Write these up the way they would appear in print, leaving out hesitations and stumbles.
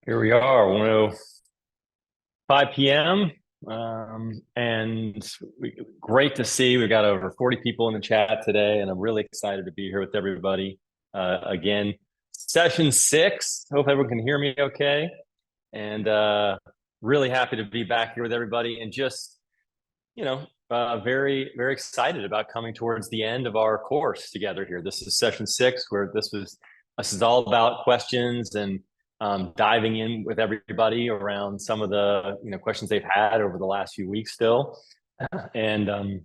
Here we are, 1:05 p.m. And great to see we've got over 40 people in the chat today, and I'm really excited to be here with everybody. Again, session 6. Hope everyone can hear me okay. And really happy to be back here with everybody, and just, very, very excited about coming towards the end of our course together here. This is session 6, where this is all about questions and diving in with everybody around some of the questions they've had over the last few weeks still, and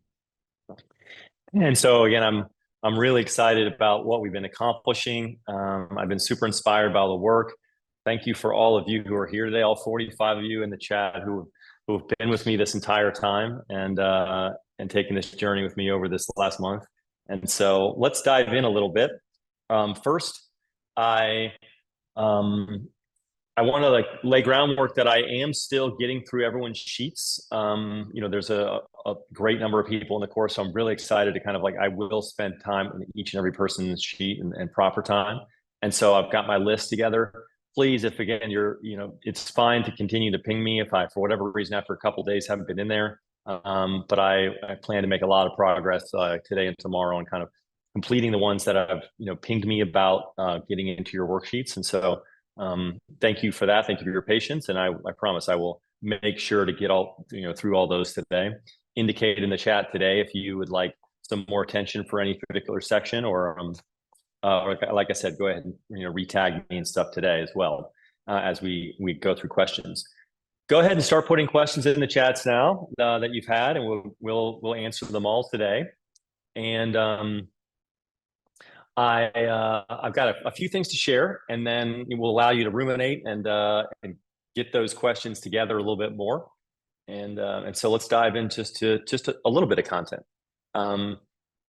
so again, I'm really excited about what we've been accomplishing. I've been super inspired by the work. Thank you for all of you who are here today, all 45 of you in the chat who have been with me this entire time, and taking this journey with me over this last month. And so let's dive in a little bit. First, I want to lay groundwork that I am still getting through everyone's sheets. There's a great number of people in the course, so I'm really excited to I will spend time in each and every person's sheet and proper time. And so I've got my list together. Please, if again it's fine to continue to ping me if I, for whatever reason, after a couple of days haven't been in there. But I plan to make a lot of progress today and tomorrow on kind of completing the ones that have pinged me about getting into your worksheets. And so thank you for that. Thank you for your patience. And I promise I will make sure to get all through all those today. Indicate in the chat today if you would like some more attention for any particular section, or like I said, go ahead and retag me and stuff today as well, as we go through questions. Go ahead and start putting questions in the chats now that you've had, and we'll answer them all today. And I've got a few things to share, and then it will allow you to ruminate and get those questions together a little bit more. And so let's dive in just a little bit of content.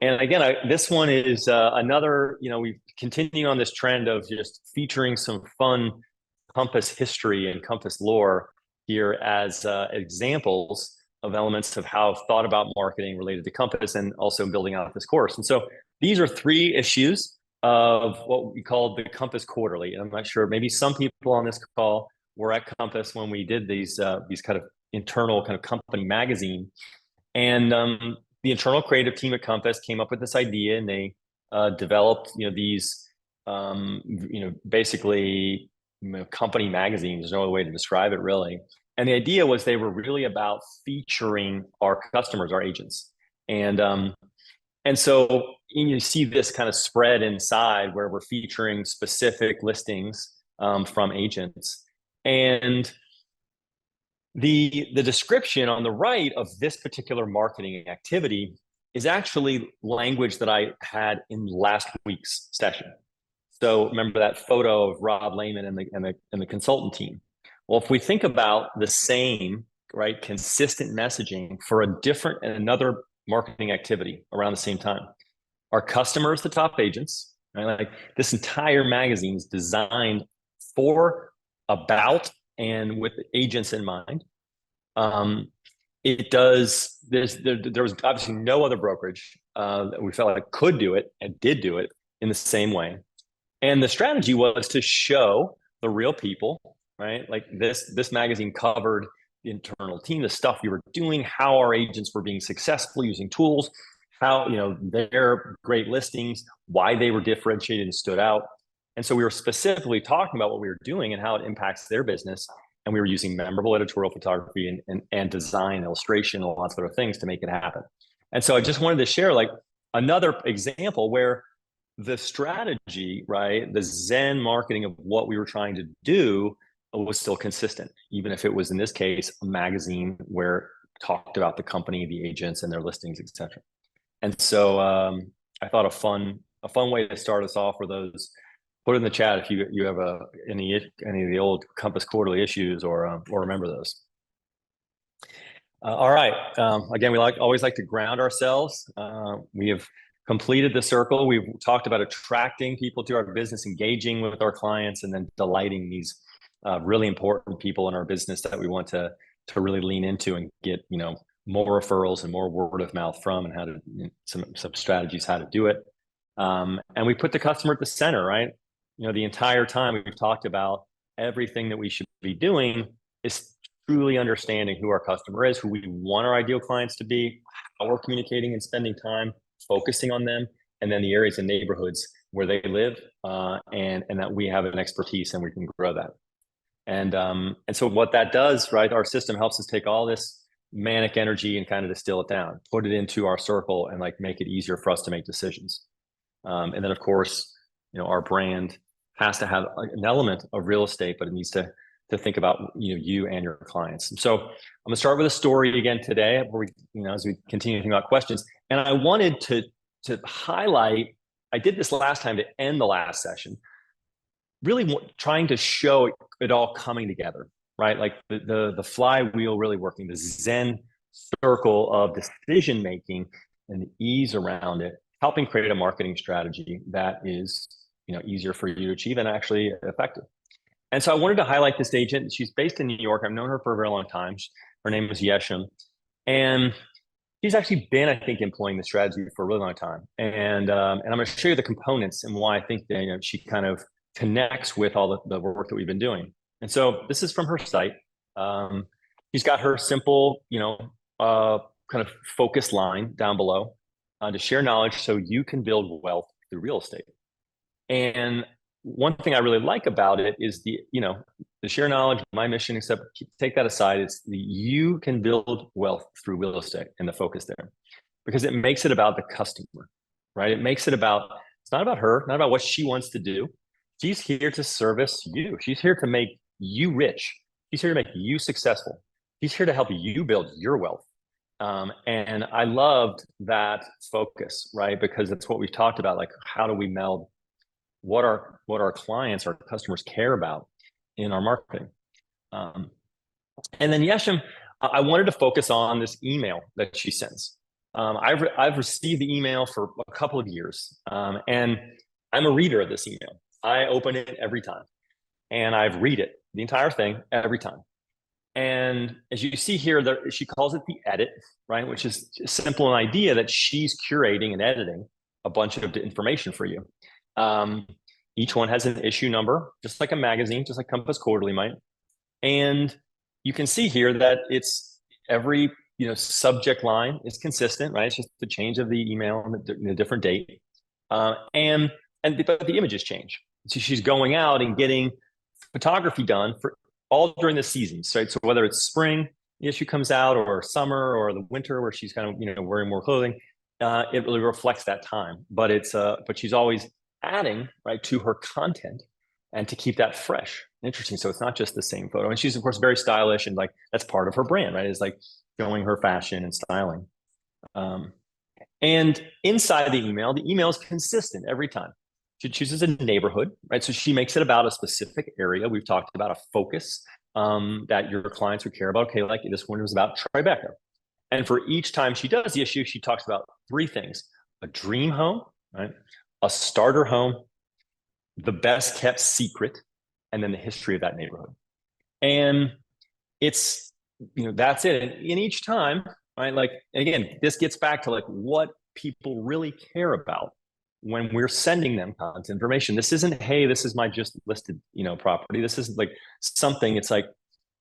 And again, this one is another, we continue on this trend of just featuring some fun Compass history and Compass lore here as examples of elements of how I've thought about marketing related to Compass, and also building out this course. And so these are 3 issues of what we call the Compass Quarterly. And I'm not sure, maybe some people on this call were at Compass when we did these kind of internal kind of company magazine. And the internal creative team at Compass came up with this idea, and they developed these basically company magazines. There's no other way to describe it, really. And the idea was they were really about featuring our customers, our agents. And so you see this kind of spread inside where we're featuring specific listings from agents. And the description on the right of this particular marketing activity is actually language that I had in last week's session. So remember that photo of Rob Lehman and the consultant team. Well, if we think about the same, right, consistent messaging for another marketing activity around the same time, our customers, the top agents, right? Like, this entire magazine is designed for, about, and with agents in mind. It does this. There was obviously no other brokerage that we felt like could do it and did do it in the same way. And the strategy was to show the real people, right? Like this magazine covered the internal team, the stuff we were doing, how our agents were being successful using tools, how their great listings, why they were differentiated and stood out. And so we were specifically talking about what we were doing and how it impacts their business. And we were using memorable editorial photography and design, illustration, and lots of other things to make it happen. And so I just wanted to share another example where the strategy, right, the Zen marketing of what we were trying to do was still consistent, even if it was, in this case, a magazine where it talked about the company, the agents, and their listings, etc. And so I thought a fun way to start us off were those. Put it in the chat if you have any of the old Compass Quarterly issues or remember those. All right. Again, we always like to ground ourselves. We have completed the circle. We've talked about attracting people to our business, engaging with our clients, and then delighting these really important people in our business that we want to really lean into and get more referrals and more word of mouth from, and how to some strategies how to do it. And we put the customer at the center, right? The entire time we've talked about everything that we should be doing is truly understanding who our customer is, who we want our ideal clients to be, how we're communicating and spending time focusing on them, and then the areas and neighborhoods where they live, and that we have an expertise and we can grow that. And so what that does, right? Our system helps us take all this manic energy and kind of distill it down, put it into our circle, and like make it easier for us to make decisions. And then, of course, our brand has to have an element of real estate, but it needs to think about you and your clients. And so I'm gonna start with a story again today, where we, as we continue to think about questions. And I wanted to highlight. I did this last time to end the last session, really trying to show it all coming together, right? Like the flywheel really working, the Zen circle of decision making and the ease around it, helping create a marketing strategy that is easier for you to achieve and actually effective. And so I wanted to highlight this agent. She's based in New York. I've known her for a very long time. Her name is Yesham, and she's actually been, I think, employing the strategy for a really long time. And I'm going to show you the components and why I think that she kind of connects with all the work that we've been doing. And so this is from her site. She's got her simple, kind of focus line down below to share knowledge so you can build wealth through real estate. And one thing I really like about it is the share knowledge, my mission, except take that aside, it's you can build wealth through real estate and the focus there, because it makes it about the customer, right? It makes it about, it's not about her, not about what she wants to do. She's here to service you. She's here to make you rich. She's here to make you successful. She's here to help you build your wealth. And I loved that focus, right? Because it's what we've talked about, like how do we meld what our clients, our customers care about in our marketing. And then Yesham, I wanted to focus on this email that she sends. I've received the email for a couple of years, and I'm a reader of this email. I open it every time, and I read it, the entire thing, every time. And as you see here, she calls it the edit, right? Which is simple, an idea that she's curating and editing a bunch of information for you. Each one has an issue number, just like a magazine, just like Compass Quarterly might. And you can see here that it's every subject line is consistent, right? It's just the change of the email and the different date, but the images change. So she's going out and getting photography done for all during the seasons, right? So whether it's spring, the issue comes out, or summer, or the winter where she's kind of wearing more clothing, it really reflects that time. But but she's always adding, right, to her content and to keep that fresh, interesting. So it's not just the same photo. And she's of course very stylish, and like that's part of her brand, right? Is like showing her fashion and styling. And inside the email is consistent every time. She chooses a neighborhood, right? So she makes it about a specific area. We've talked about a focus that your clients would care about. Okay, like this one was about Tribeca. And for each time she does the issue, she talks about three things: a dream home, right? A starter home, the best kept secret, and then the history of that neighborhood. And it's, that's it. And in each time, right? Like, again, this gets back to like what people really care about when we're sending them content information. This isn't, hey, this is my just listed, property. This isn't like something, it's like,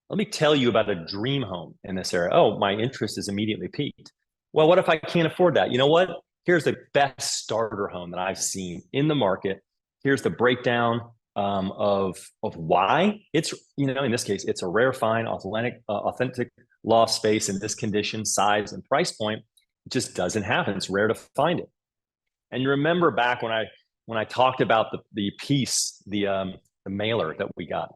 let me tell you about a dream home in this area. Oh, my interest is immediately piqued. Well, what if I can't afford that? You know what? Here's the best starter home that I've seen in the market. Here's the breakdown of why it's, in this case, it's a rare, fine, authentic loft space in this condition, size, and price point. It just doesn't happen. It's rare to find it. And you remember back when I talked about the piece, the mailer that we got,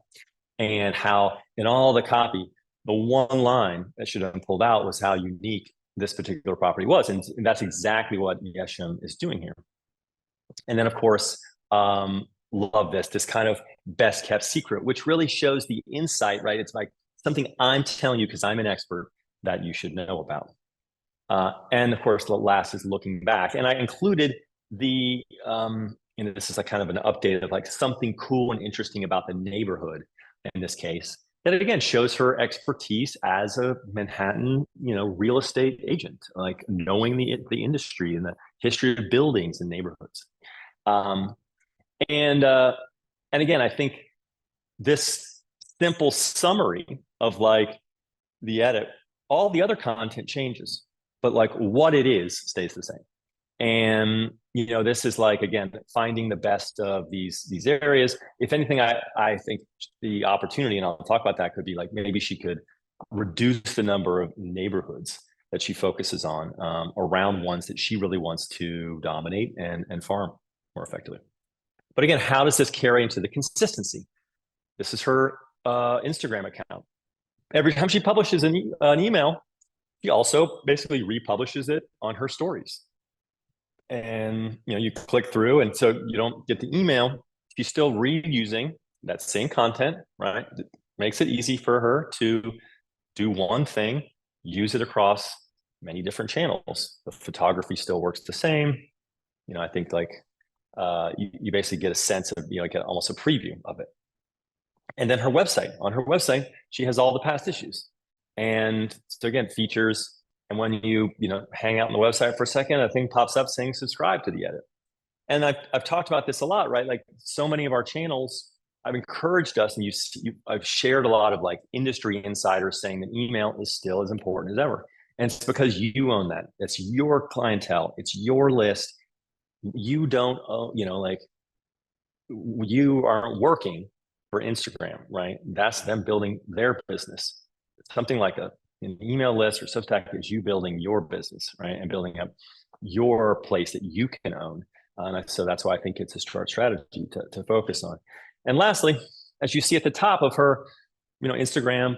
and how in all the copy, the one line that should have been pulled out was how unique this particular property was. And that's exactly what Yesham is doing here. And then, of course, love this kind of best kept secret, which really shows the insight, right? It's like something I'm telling you because I'm an expert that you should know about. And of course, the last is looking back. And I included this is like kind of an update of like something cool and interesting about the neighborhood in this case, that again shows her expertise as a Manhattan, real estate agent, like knowing the industry and the history of buildings and neighborhoods. And again, I think this simple summary of like the edit, all the other content changes, but like what it is stays the same. And this is like, again, finding the best of these areas. If anything, I think the opportunity, and I'll talk about that, could be like maybe she could reduce the number of neighborhoods that she focuses on around ones that she really wants to dominate and farm more effectively. But again, how does this carry into the consistency? This is her Instagram account. Every time she publishes an email, she also basically republishes it on her stories. And you click through, and so you don't get the email. She's still reusing that same content, right? It makes it easy for her to do one thing, use it across many different channels. The photography still works the same. I think like you basically get a sense of like almost a preview of it. And then her website. On her website, she has all the past issues, and so again, features. And when you hang out on the website for a second, a thing pops up saying subscribe to the edit. And I've talked about this a lot, right? Like so many of our channels, I've encouraged us, and I've shared a lot of like industry insiders saying that email is still as important as ever. And it's because you own that. It's your clientele. It's your list. You don't own, like you aren't working for Instagram, right? That's them building their business. Something like an email list or Substack is you building your business, right? And building up your place that you can own. So that's why I think it's a smart strategy to focus on. And lastly, as you see at the top of her, Instagram,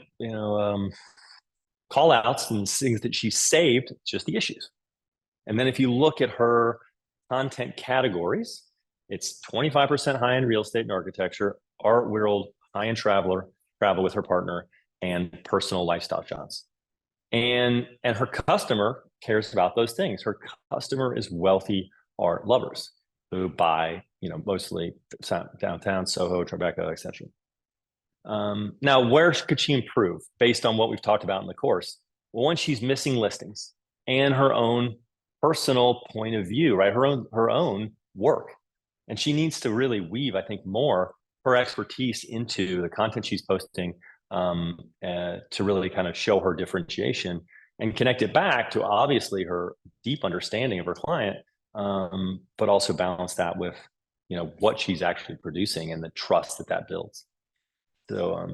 call outs and things that she saved, just the issues. And then if you look at her content categories, it's 25% high-end real estate and architecture, art world, high-end travel with her partner, and personal lifestyle shots. And her customer cares about those things. Her customer is wealthy art lovers who buy, mostly downtown, Soho, Tribeca, etc. Now, where could she improve based on what we've talked about in the course? Well, one, she's missing listings and her own personal point of view, right? Her own work. And she needs to really weave, I think, more her expertise into the content she's posting to really kind of show her differentiation and connect it back to obviously her deep understanding of her client, but also balance that with, what she's actually producing and the trust that builds. So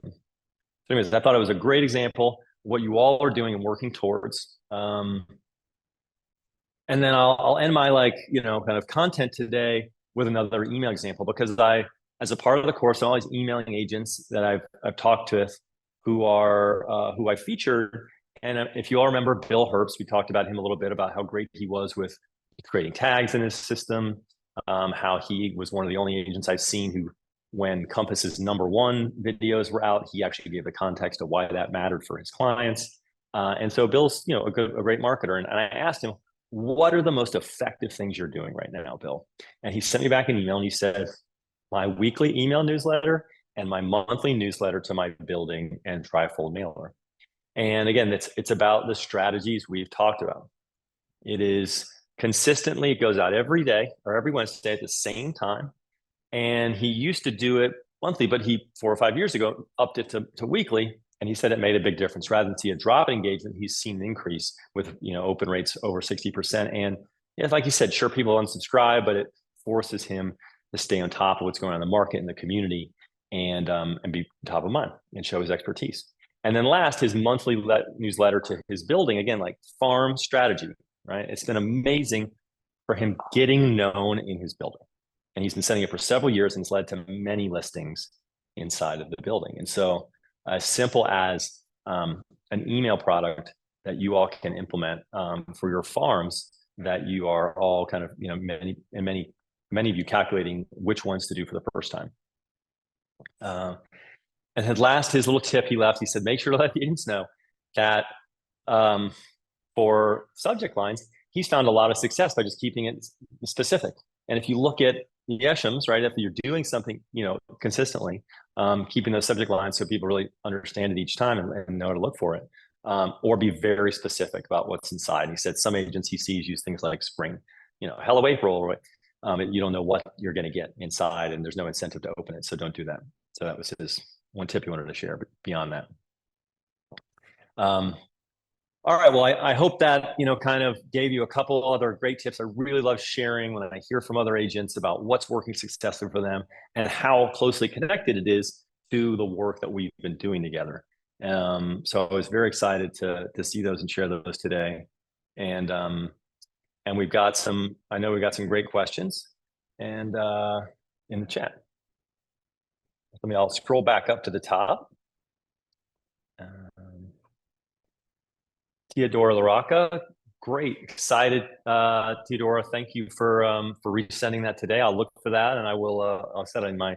anyways, I thought it was a great example of what you all are doing and working towards. And then I'll end my kind of content today with another email example, because as a part of the course, I'm always emailing agents that I've talked with who I featured. And if you all remember Bill Herbst, we talked about him a little bit about how great he was with creating tags in his system, how he was one of the only agents I've seen who, when Compass's #1 videos were out, he actually gave the context of why that mattered for his clients. And so Bill's, a great marketer. And I asked him, what are the most effective things you're doing right now, Bill? And he sent me back an email and he said, my weekly email newsletter and my monthly newsletter to my building and trifold mailer. And again, it's about the strategies we've talked about. It is consistently, it goes out every day or every Wednesday at the same time. And he used to do it monthly, but 4 or 5 years ago upped it to weekly. And he said it made a big difference. Rather than see a drop in engagement, he's seen an increase with open rates over 60%. And like you said, sure, people unsubscribe, but it forces him to stay on top of what's going on in the market and the community, and be top of mind and show his expertise. And then last, his monthly newsletter to his building, again, like farm strategy, right? It's been amazing for him getting known in his building. And he's been sending it for several years, and it's led to many listings inside of the building. And so as simple as an email product that you all can implement for your farms that you are all kind of, many of you calculating which ones to do for the first time. And at last, his little tip he left, he said, make sure to let the agents know that for subject lines, he's found a lot of success by just keeping it specific. And if you look at the Eshams, right, if you're doing something, consistently, keeping those subject lines so people really understand it each time and know to look for it, or be very specific about what's inside. And he said some agents he sees use things like spring, hello April, right? You don't know what you're going to get inside, and there's no incentive to open it, so don't do that. So that was one tip you wanted to share beyond that. All right. Well, I hope that, kind of gave you a couple other great tips. I really love sharing when I hear from other agents about what's working successfully for them and how closely connected it is to the work that we've been doing together. So I was very excited to see those and share those today. And I know we've got some great questions and in the chat. I'll scroll back up to the top. Theodora Laraca, great, excited. Theodora, thank you for resending that today. I'll look for that, and I will. I'll set in my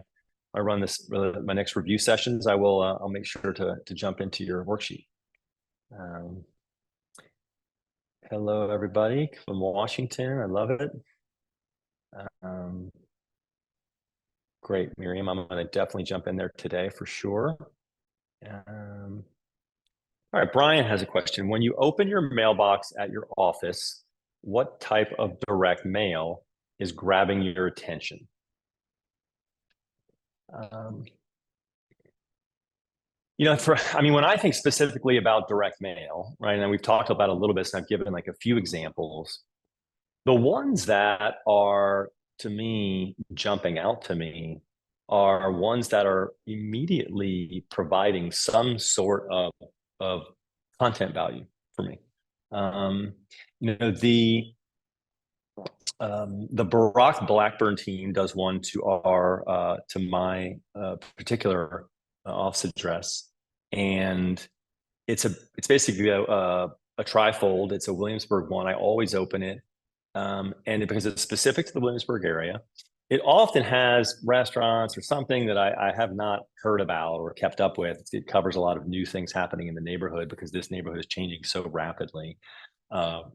next review sessions. I'll make sure to jump into your worksheet. Hello, everybody from Washington. I love it. Great, Miriam. I'm going to definitely jump in there today for sure. All right, Brian has a question. When you open your mailbox at your office, what type of direct mail is grabbing your attention? When I think specifically about direct mail, right, and we've talked about it a little bit, so I've given like a few examples. The ones that are, to me, jumping out to me are ones that are immediately providing some sort of content value for me. The Barack Blackburn team does one to my particular office address, and it's basically a trifold. It's a Williamsburg one. I always open it, and because it's specific to the Williamsburg area. It often has restaurants or something that I have not heard about or kept up with. It covers a lot of new things happening in the neighborhood because this neighborhood is changing so rapidly. And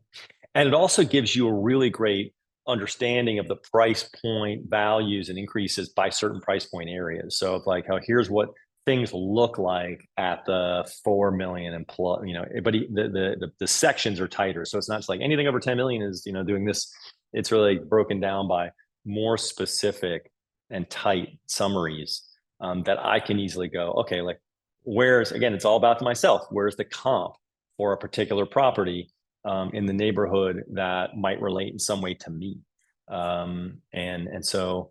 it also gives you a really great understanding of the price point values and increases by certain price point areas. So it's like, here's what things look like at the 4 million and plus, but the sections are tighter. So it's not just like anything over 10 million is, doing this. It's really broken down by more specific and tight summaries that I can easily go, okay, like again, it's all about myself. Where's the comp for a particular property in the neighborhood that might relate in some way to me? So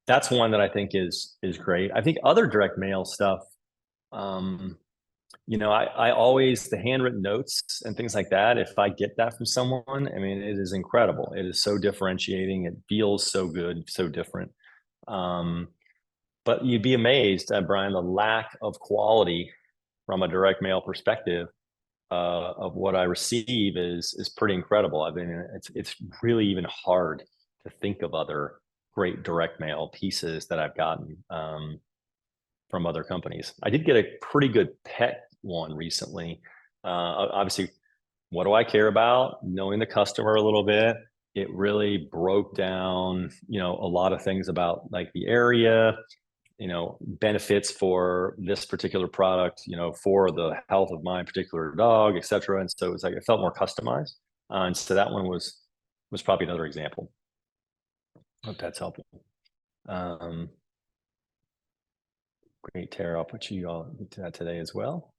that's one that I think is great. I think other direct mail stuff, I always, the handwritten notes and things like that, if I get that from someone, it is incredible. It is so differentiating. It feels so good, so different. But you'd be amazed, Brian, the lack of quality from a direct mail perspective of what I receive is pretty incredible. It's really even hard to think of other great direct mail pieces that I've gotten from other companies. I did get a pretty good pet one recently. Obviously, what do I care about? Knowing the customer a little bit. It really broke down, a lot of things about like the area, benefits for this particular product, for the health of my particular dog, et cetera. And so it was like, it felt more customized. And so that one was probably another example. Hope that's helpful. Great, Tara. I'll put you all to that today as well.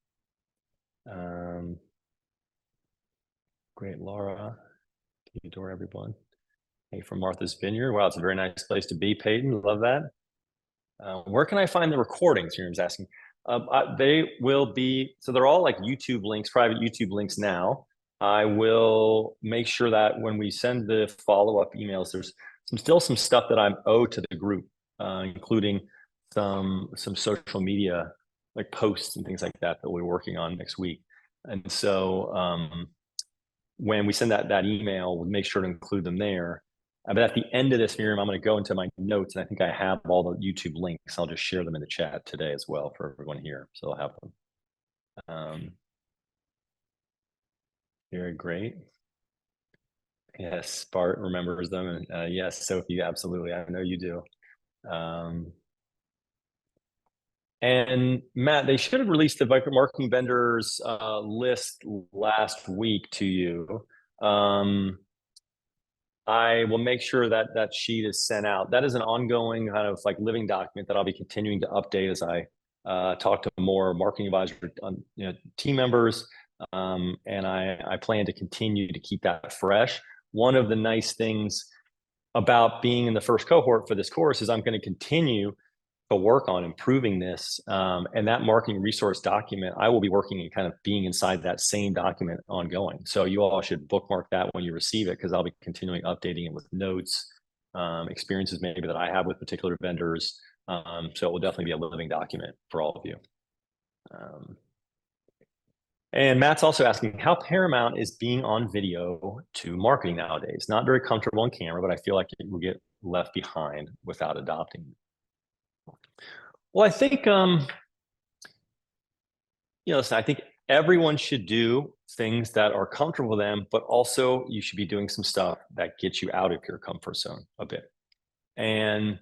Great, Laura. Adore everyone. Hey, from Martha's Vineyard. Wow, it's a very nice place to be, Peyton. Love that. Where can I find the recordings? Miriam's asking. They will be, so they're all like YouTube links, private YouTube links now. I will make sure that when we send the follow-up emails, there's still some stuff that I'm owed to the group, including some social media like posts and things like that we're working on next week. And so when we send that email, we'll make sure to include them there. But at the end of this, Miriam, I'm going to go into my notes, and I think I have all the YouTube links. I'll just share them in the chat today as well for everyone here, so I'll have them. Very great. Yes, Bart remembers them, and yes, Sophie, absolutely. I know you do. And Matt, they should have released the marketing vendors list last week to you. I will make sure that sheet is sent out. That is an ongoing kind of like living document that I'll be continuing to update as I talk to more marketing advisor, team members. And I plan to continue to keep that fresh. One of the nice things about being in the first cohort for this course is I'm going to continue to work on improving this. And that marketing resource document, I will be working and kind of being inside that same document ongoing. So you all should bookmark that when you receive it, because I'll be continuing updating it with notes, experiences maybe that I have with particular vendors. So it will definitely be a living document for all of you. And Matt's also asking, how paramount is being on video to marketing nowadays? Not very comfortable on camera, but I feel like it will get left behind without adopting it. Well, I think, listen, I think everyone should do things that are comfortable with them, but also you should be doing some stuff that gets you out of your comfort zone a bit. And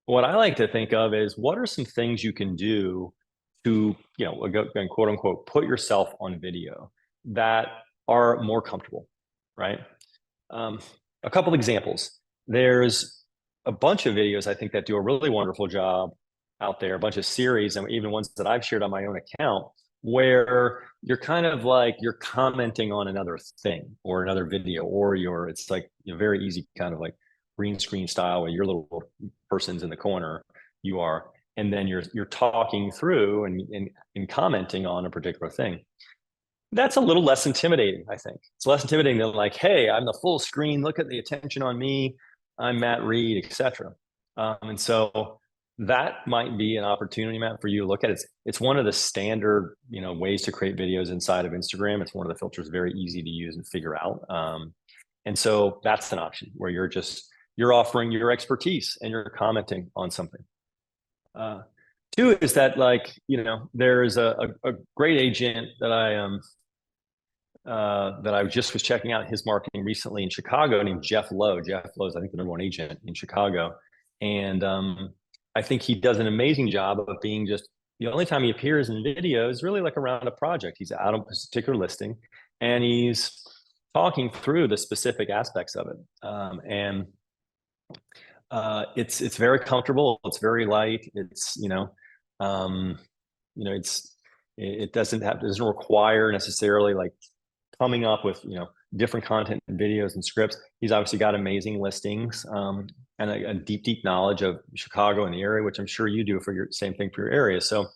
what I like to think of is, what are some things you can do to, again, quote unquote, put yourself on video that are more comfortable, right? A couple examples. There's a bunch of videos I think that do a really wonderful job out there, a bunch of series, and even ones that I've shared on my own account, where you're kind of like, you're commenting on another thing or another video, or it's like, very easy kind of like green screen style, where your little person's in the corner, you are, and then you're talking through and commenting on a particular thing. That's a little less intimidating, I think. It's less intimidating than like, hey, I'm the full screen, look at the attention on me, I'm Matt Reed, etc. And so that might be an opportunity, Matt, for you to look at. It's one of the standard, ways to create videos inside of Instagram. It's one of the filters, very easy to use and figure out. And so that's an option where you're offering your expertise and you're commenting on something. Two is that, like, there's a great agent that I just was checking out his marketing recently in Chicago, named Jeff Lowe. Jeff Lowe is, I think, the #1 agent in Chicago. And I think he does an amazing job of being just, the only time he appears in video is really like around a project. He's out on a particular listing and he's talking through the specific aspects of it. And it's very comfortable. It's very light. It's, it doesn't require necessarily like coming up with, different content and videos and scripts. He's obviously got amazing listings, and a deep knowledge of Chicago and the area, which I'm sure you do for your same thing for your area. So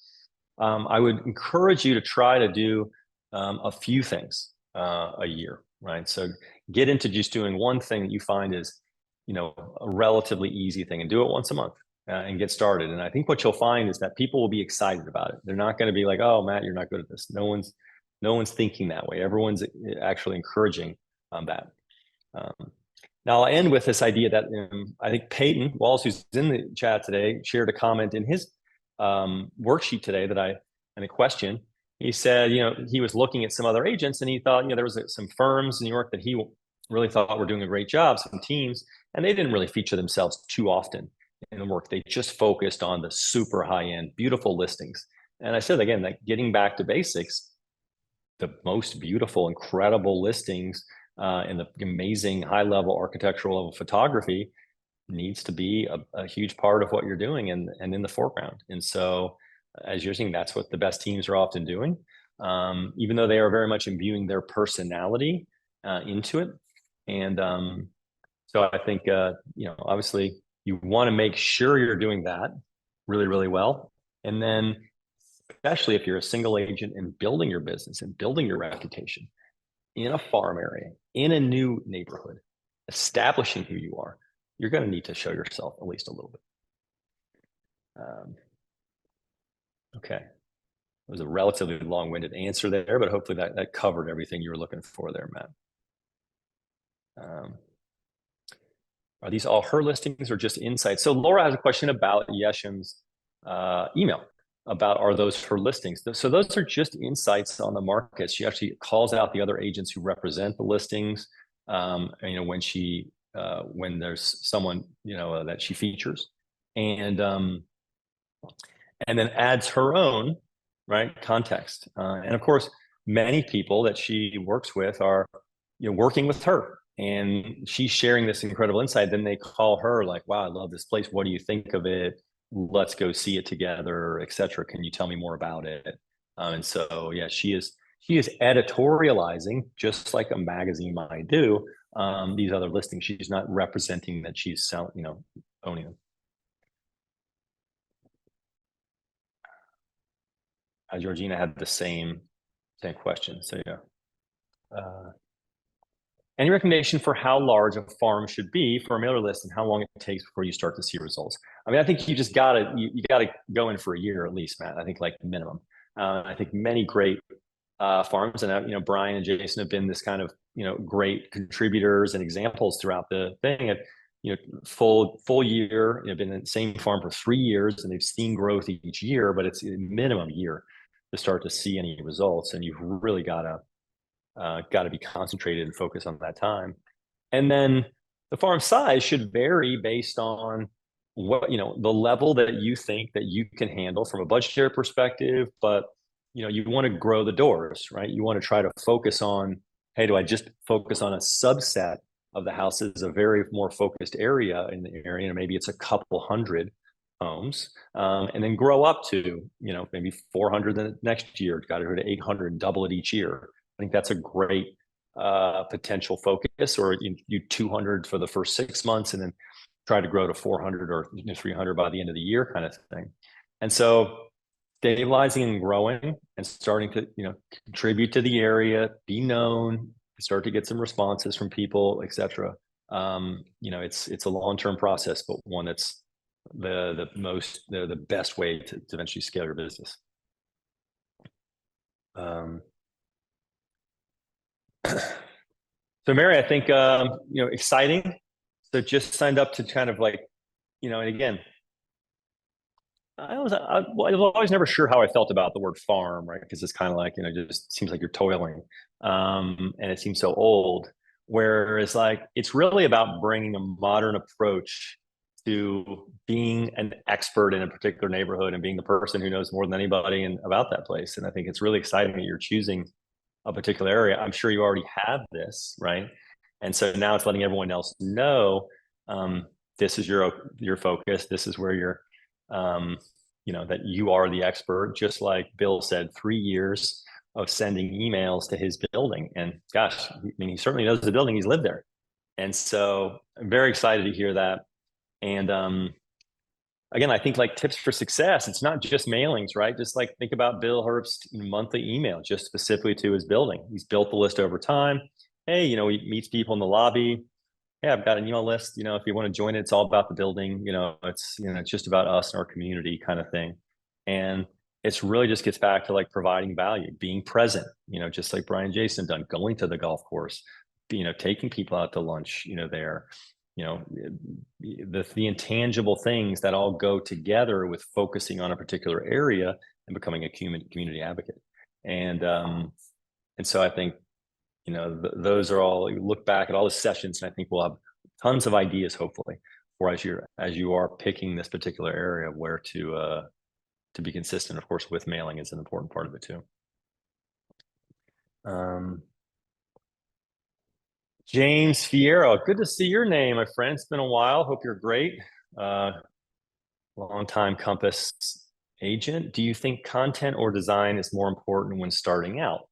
I would encourage you to try to do a few things a year, right? So get into just doing one thing that you find is, a relatively easy thing, and do it once a month and get started. And I think what you'll find is that people will be excited about it. They're not going to be like, oh, Matt, you're not good at this. No one's thinking that way. Everyone's actually encouraging that. Now I'll end with this idea that I think Peyton Walls, who's in the chat today, shared a comment in his worksheet today and a question. He said, he was looking at some other agents and he thought, there was some firms in New York that he really thought were doing a great job, some teams, and they didn't really feature themselves too often in the work. They just focused on the super high-end, beautiful listings. And I said, again, like, getting back to basics, the most beautiful, incredible listings and the amazing high-level architectural level photography needs to be a huge part of what you're doing and in the foreground. And so, as you're seeing, that's what the best teams are often doing, even though they are very much imbuing their personality into it. And so I think, obviously you want to make sure you're doing that really, really well. And then, especially if you're a single agent and building your business and building your reputation in a farm area, in a new neighborhood, establishing who you are, you're going to need to show yourself at least a little bit. Okay. It was a relatively long-winded answer there, but hopefully that covered everything you were looking for there, Matt. Are these all her listings or just insights? So Laura has a question about Yeshim's email, about, are those her listings? So those are just insights on the market. She actually calls out the other agents who represent the listings, when there's someone, that she features, and then adds her own, right, context. And of course, many people that she works with are, working with her, and she's sharing this incredible insight. Then they call her like, wow, I love this place. What do you think of it? let's go see it together, etc. Can you tell me more about it? And so, yeah, she is editorializing just like a magazine might do, these other listings. She's not representing that she's selling, owning them. Georgina had the same question. So yeah. Any recommendation for how large a farm should be for a mailer list and how long it takes before you start to see results? I mean, I think you just gotta you gotta go in for a year at least, Matt. I think like minimum. I think many great farms, and Brian and Jason have been this kind of great contributors and examples throughout the thing. And full year, been in the same farm for 3 years, and they've seen growth each year, but it's a minimum year to start to see any results, and you've really got to be concentrated and focused on that time. And then the farm size should vary based on what the level that you think that you can handle from a budgetary perspective. But you want to grow the doors, right? You want to try to focus on, hey, do I just focus on a subset of the houses, a very more focused area in the area, and maybe it's a couple hundred homes, and then grow up to maybe 400 the next year, got to go to 800 and double it each year. I think that's a great potential focus, or you 200 for the first 6 months and then try to grow to 400 or 300 by the end of the year kind of thing. And so stabilizing and growing and starting to contribute to the area, be known, start to get some responses from people, etc. It's a long-term process, but one that's the best way to eventually scale your business. So Mary, I think exciting. So just signed up to kind of like, and again, I was always never sure how I felt about the word farm, right? Because it's kind of like just seems like you're toiling, and it seems so old. Whereas like it's really about bringing a modern approach to being an expert in a particular neighborhood and being the person who knows more than anybody and about that place. And I think it's really exciting that you're choosing a particular area. I'm sure you already have this, right? And so now it's letting everyone else know this is your focus. This is where you're, that you are the expert. Just like Bill said, 3 years of sending emails to his building, and gosh, I mean, he certainly knows the building. He's lived there, and so I'm very excited to hear that. And again, I think like tips for success, it's not just mailings, right? Just like think about Bill Herbst's monthly email, just specifically to his building. He's built the list over time. Hey, he meets people in the lobby. Hey, I've got an email list. If you want to join it, it's all about the building. It's just about us and our community kind of thing. And it's really just gets back to like providing value, being present. Just like Brian and Jason done, going to the golf course, taking people out to lunch. There. The intangible things that all go together with focusing on a particular area and becoming a community advocate. And so I think those are all, you look back at all the sessions, and I think we'll have tons of ideas hopefully for as you are picking this particular area where to be consistent. Of course, with mailing is an important part of it too. James Fierro, good to see your name, my friend. It's been a while. Hope you're great. Long-time Compass agent. Do you think content or design is more important when starting out?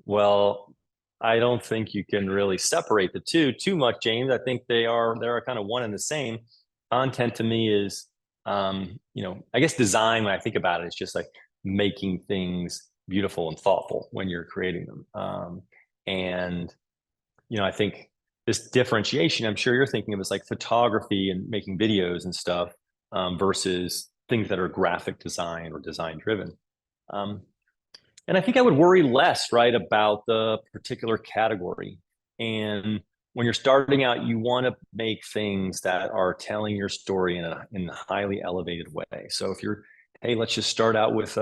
Well, I don't think you can really separate the two too much, James. I think they are kind of one and the same. Content to me is, I guess design, when I think about it, is just like making things beautiful and thoughtful when you're creating them. And I think this differentiation, I'm sure you're thinking of as like photography and making videos and stuff, versus things that are graphic design or design driven. And I think I would worry less, right, about the particular category. And when you're starting out, you want to make things that are telling your story in a highly elevated way. So if you're, hey, let's just start out with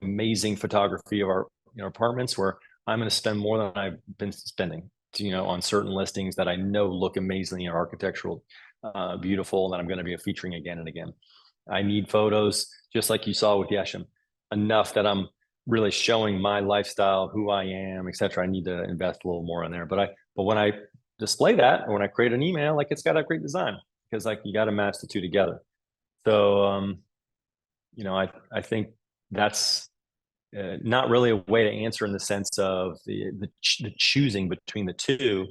amazing photography of our apartments, where I'm going to spend more than I've been spending on certain listings that I know look amazingly architectural, beautiful, that I'm going to be featuring again and again. I need photos, just like you saw with Yeshem, enough that I'm really showing my lifestyle, who I am, etc. I need to invest a little more in there. But when I display that, or when I create an email, like it's got a great design, because like you got to match the two together. So, I think that's not really a way to answer in the sense of the choosing between the two.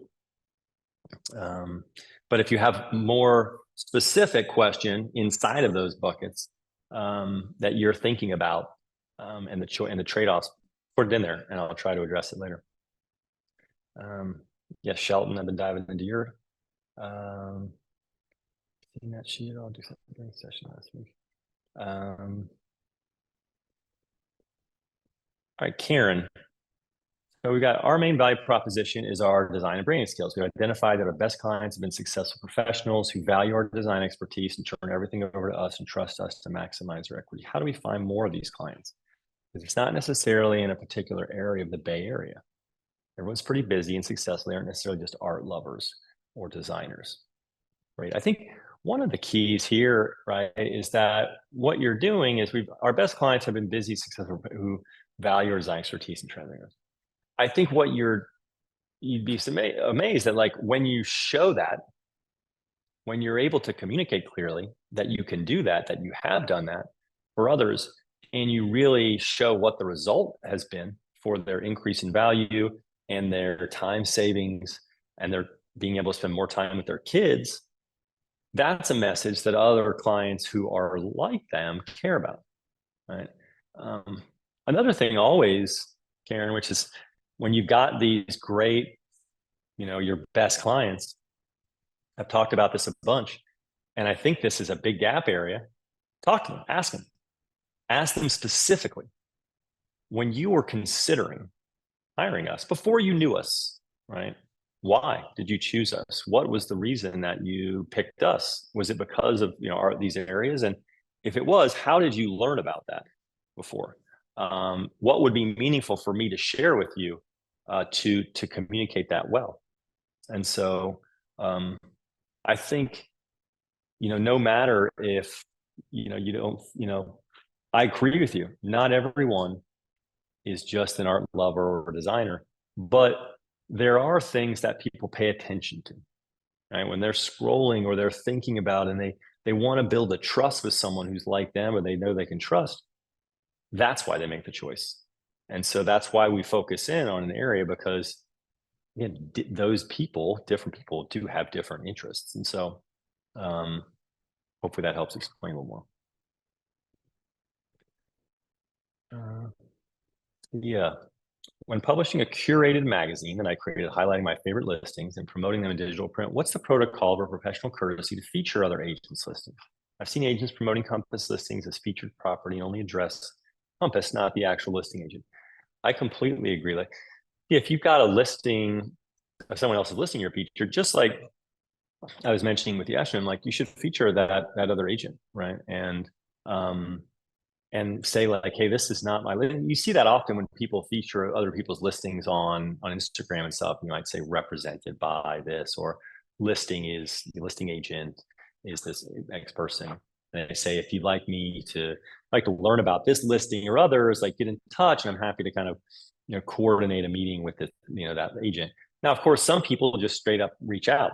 But if you have more specific question inside of those buckets that you're thinking about, and the trade-offs, put it in there, and I'll try to address it later. Yes, Shelton, I've been diving into your seeing that sheet. I'll do something during session last week. All right, Karen. So we got our main value proposition is our design and branding skills. We've identified that our best clients have been successful professionals who value our design expertise and turn everything over to us and trust us to maximize their equity. How do we find more of these clients? Because it's not necessarily in a particular area of the Bay Area. Everyone's pretty busy and successful. They aren't necessarily just art lovers or designers, right? I think one of the keys here, right, is that what you're doing is our best clients have been busy, successful, who value our design expertise and trending. I think you'd be amazed that, like, when you show that, when you're able to communicate clearly that you can do that you have done that for others, and you really show what the result has been for their increase in value and their time savings and their being able to spend more time with their kids, that's a message that other clients who are like them care about, right? Another thing always, Karen, which is when you've got these great, your best clients, I've talked about this a bunch, and I think this is a big gap area. Talk to them, ask them specifically, when you were considering hiring us, before you knew us, right? Why did you choose us? What was the reason that you picked us? Was it because of these areas? And if it was, how did you learn about that before? What would be meaningful for me to share with you to communicate that well? And so I think no matter if you don't, I agree with you. Not everyone is just an art lover or designer, but there are things that people pay attention to, right? When they're scrolling or they're thinking about, and they want to build a trust with someone who's like them, or they know they can trust. That's why they make the choice. And so that's why we focus in on an area, because those different people do have different interests. And so hopefully that helps explain a little more. Yeah. When publishing a curated magazine that I created highlighting my favorite listings and promoting them in digital print, what's the protocol for professional courtesy to feature other agents' listings? I've seen agents promoting Compass listings as featured property and only address Compass, not the actual listing agent. I completely agree. Like, if you've got a listing, someone else is listing your feature, just like I was mentioning with Yashin, like, you should feature that other agent, right? And say, like, hey, this is not my listing. You see that often when people feature other people's listings on Instagram and stuff. You might say represented by this, or the listing agent is this X person. And they say, if you'd like to learn about this listing or others, like, get in touch, and I'm happy to kind of coordinate a meeting with that agent. Now, of course, some people just straight up reach out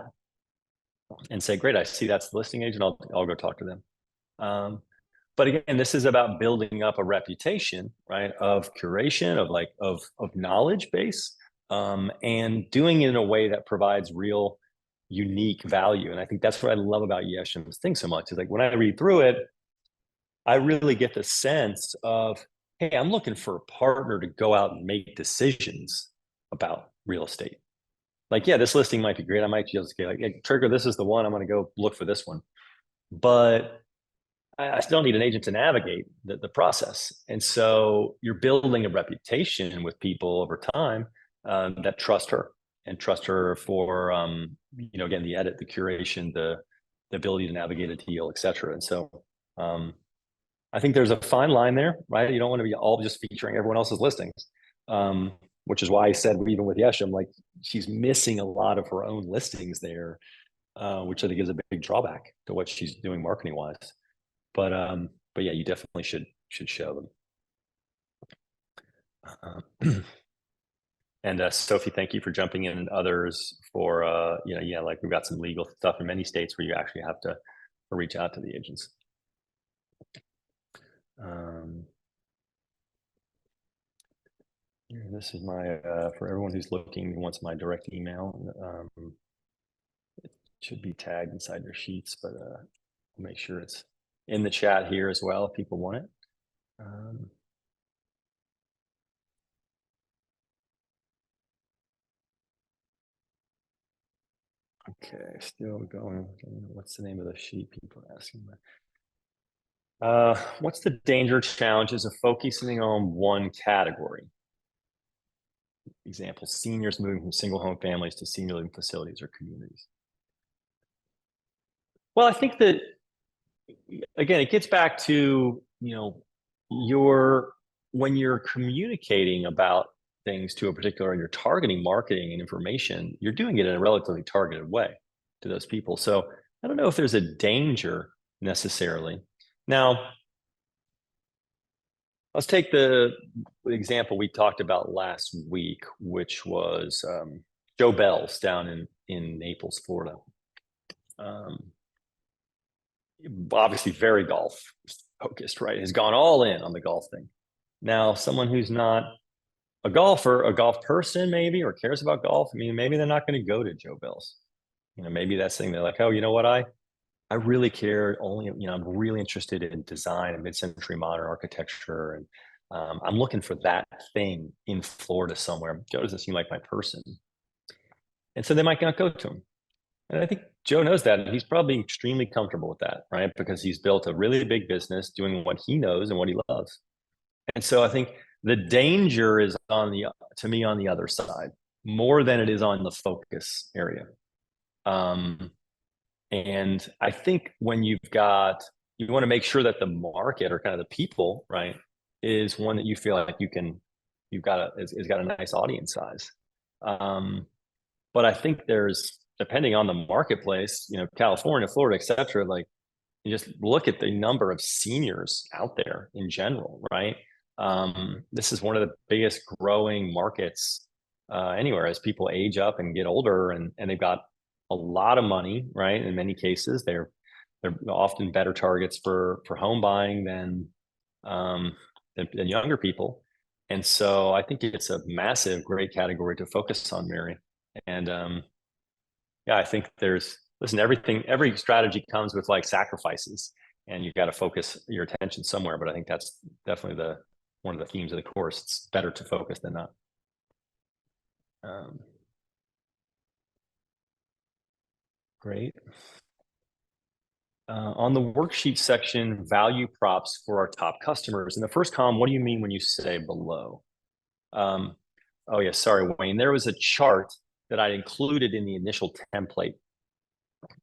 and say, great, I see that's the listing agent, I'll go talk to them. But again, this is about building up a reputation, right, of curation, of knowledge base, and doing it in a way that provides real, unique value. And I think that's what I love about Yeshim's thing so much, is like, when I read through it, I really get the sense of, hey, I'm looking for a partner to go out and make decisions about real estate. Like, yeah, this listing might be great. I might just get like, hey, Trigger, this is the one. I'm going to go look for this one. But I still need an agent to navigate the process. And so you're building a reputation with people over time that trust her for, again, the edit, the curation, the ability to navigate a deal, et cetera. And so I think there's a fine line there, right? You don't want to be all just featuring everyone else's listings, which is why I said, even with Yeshem, like, she's missing a lot of her own listings there, which I think is a big drawback to what she's doing marketing wise. But yeah, you definitely should show them. And Sophie, thank you for jumping in, and others for like, we've got some legal stuff in many states where you actually have to reach out to the agents. This is my, for everyone who's looking, who wants my direct email, it should be tagged inside your sheets, but I'll make sure it's in the chat here as well if people want it. Okay, still going. What's the name of the sheet people are asking about? What's the danger challenges of focusing on one category? Example, seniors moving from single home families to senior living facilities or communities. Well, I think that, again, it gets back to, when you're communicating about things to a particular, and you're targeting marketing and information, you're doing it in a relatively targeted way to those people. So I don't know if there's a danger necessarily. Now, let's take the example we talked about last week, which was Joe Bell's down in Naples, Florida. Obviously very golf focused, right? Has gone all in on the golf thing. Now, someone who's not a golfer, a golf person maybe, or cares about golf, I mean, maybe they're not going to go to Joe Bell's. Maybe that's the thing. They're like, oh, you know what? I really care only, I'm really interested in design and mid-century modern architecture. And I'm looking for that thing in Florida somewhere. Joe doesn't seem like my person. And so they might not go to him. And I think Joe knows that, and he's probably extremely comfortable with that, right? Because he's built a really big business doing what he knows and what he loves. And so I think the danger is on the other side, more than it is on the focus area. And I think when you want to make sure that the market, or kind of the people, right, is one that you feel like it's got a nice audience size. But I think depending on the marketplace, California, Florida, et cetera, like, you just look at the number of seniors out there in general, right? This is one of the biggest growing markets anywhere as people age up and get older, and they've got a lot of money, right? In many cases, they're often better targets for home buying than younger people. And so I think it's a massive, great category to focus on, Mary. And yeah, I think every strategy comes with like sacrifices, and you've got to focus your attention somewhere. But I think that's definitely one of the themes of the course. It's better to focus than not. Great. On the worksheet section, value props for our top customers. In the first column, what do you mean when you say below? Oh yeah, sorry, Wayne. There was a chart that I included in the initial template,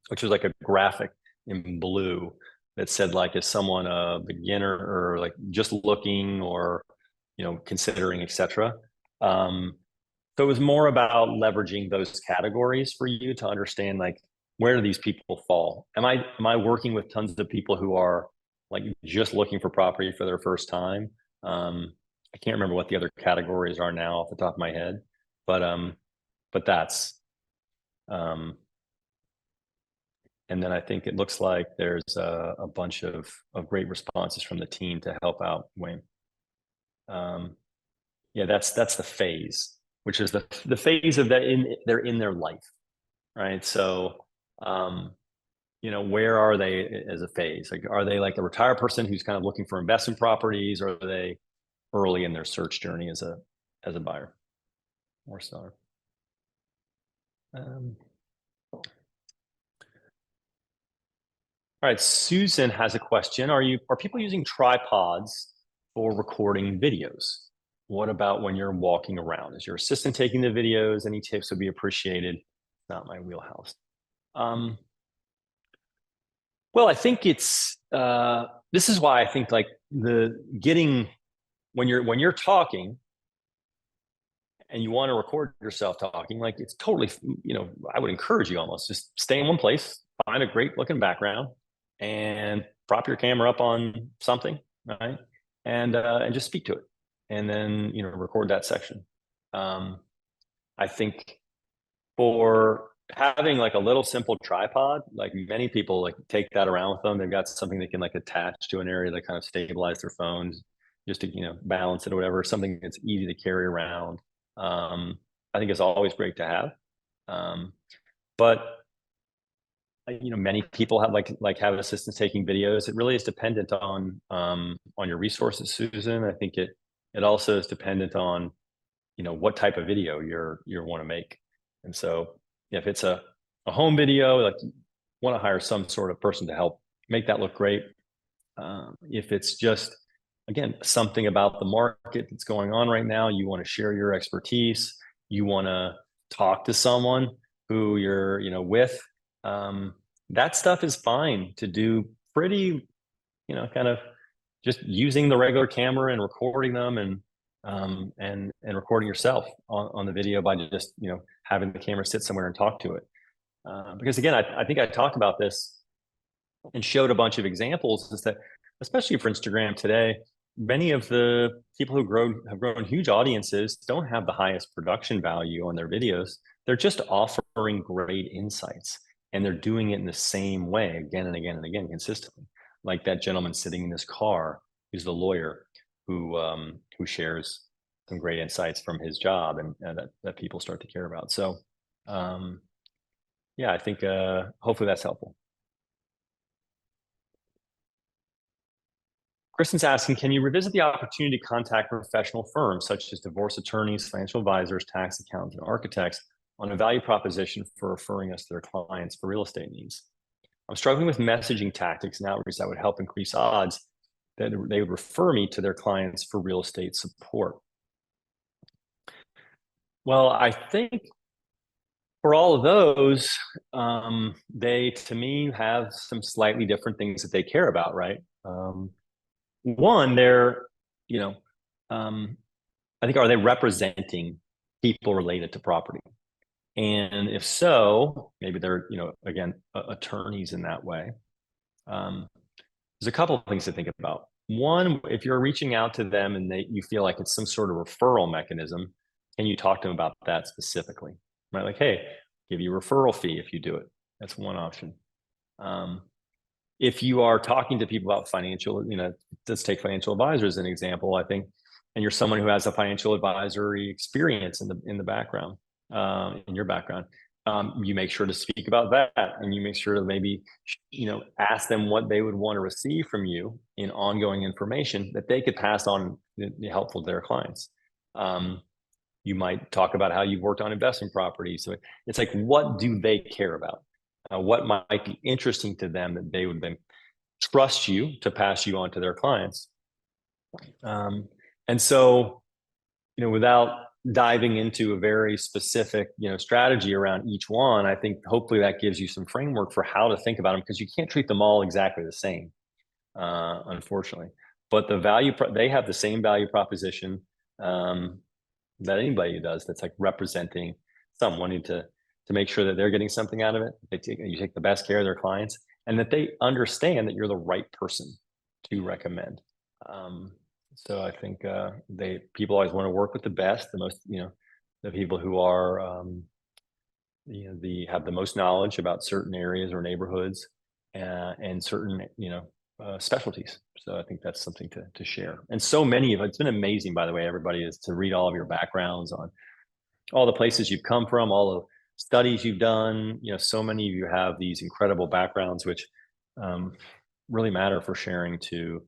which was like a graphic in blue that said, like, is someone a beginner or like just looking, or considering, etc. So it was more about leveraging those categories for you to understand, like, where do these people fall? Am I working with tons of people who are like just looking for property for their first time? I can't remember what the other categories are now off the top of my head, but that's and then I think it looks like there's a bunch of great responses from the team to help out, Wayne. Yeah, that's the phase, which is the phase of they're in their life, right? So, where are they as a phase? Like, are they like a retired person who's kind of looking for investment properties, or are they early in their search journey as a buyer or seller? All right, Susan has a question. Are people using tripods for recording videos? What about when you're walking around? Is your assistant taking the videos? Any tips would be appreciated. Not my wheelhouse. Well, I think this is why I think like when you're talking and you want to record yourself talking, like, it's totally, I would encourage you almost just stay in one place, find a great looking background, and prop your camera up on something, right? And just speak to it, and then record that section. I think for having like a little simple tripod, like many people like take that around with them. They've got something they can like attach to an area that kind of stabilize their phones just to, balance it or whatever, something that's easy to carry around. I think it's always great to have. But many people have have assistants taking videos. It really is dependent on your resources, Susan. I think it also is dependent on what type of video you want to make. And so if it's a home video, like you want to hire some sort of person to help make that look great. If it's just, again, something about the market that's going on right now, you want to share your expertise, you want to talk to someone who you're with, that stuff is fine to do pretty, kind of just using the regular camera and recording them and recording yourself on the video by just having the camera sit somewhere and talk to it. Because again, I think I talked about this and showed a bunch of examples, is that especially for Instagram today, many of the people who have grown huge audiences don't have the highest production value on their videos. They're just offering great insights, and they're doing it in the same way again and again and again consistently. Like that gentleman sitting in his car, who's the lawyer who shares some great insights from his job and that people start to care about. So, yeah, I think hopefully that's helpful. Kristen's asking, can you revisit the opportunity to contact professional firms such as divorce attorneys, financial advisors, tax accountants, and architects on a value proposition for referring us to their clients for real estate needs? I'm struggling with messaging tactics and outreach that would help increase odds that they would refer me to their clients for real estate support. Well, I think for all of those, they, to me, have some slightly different things that they care about, right? One, they're, I think, are they representing people related to property? And if so, maybe they're, again, attorneys in that way. There's a couple of things to think about. One, if you're reaching out to them and you feel like it's some sort of referral mechanism, can you talk to them about that specifically? Right? Like, hey, give you a referral fee if you do it. That's one option. If you are talking to people about financial, let's take financial advisors as an example, I think, and you're someone who has a financial advisory experience in the background, in your background, you make sure to speak about that, and you make sure to maybe, ask them what they would want to receive from you in ongoing information that they could pass on helpful to their clients. You might talk about how you've worked on investment properties. So it's like, what do they care about? What might be interesting to them that they would then trust you to pass you on to their clients? And so, without diving into a very specific, strategy around each one, I think hopefully that gives you some framework for how to think about them, because you can't treat them all exactly the same, unfortunately. But they have the same value proposition that anybody does. That's like representing some, wanting to make sure that they're getting something out of it. You take the best care of their clients, and that they understand that you're the right person to recommend. So I think people always want to work with the best, the most, the people who are, have the most knowledge about certain areas or neighborhoods, and certain, specialties. So I think that's something to share. And so many of it's been amazing, by the way, everybody, is to read all of your backgrounds on all the places you've come from, all the studies you've done. So many of you have these incredible backgrounds, which really matter for sharing to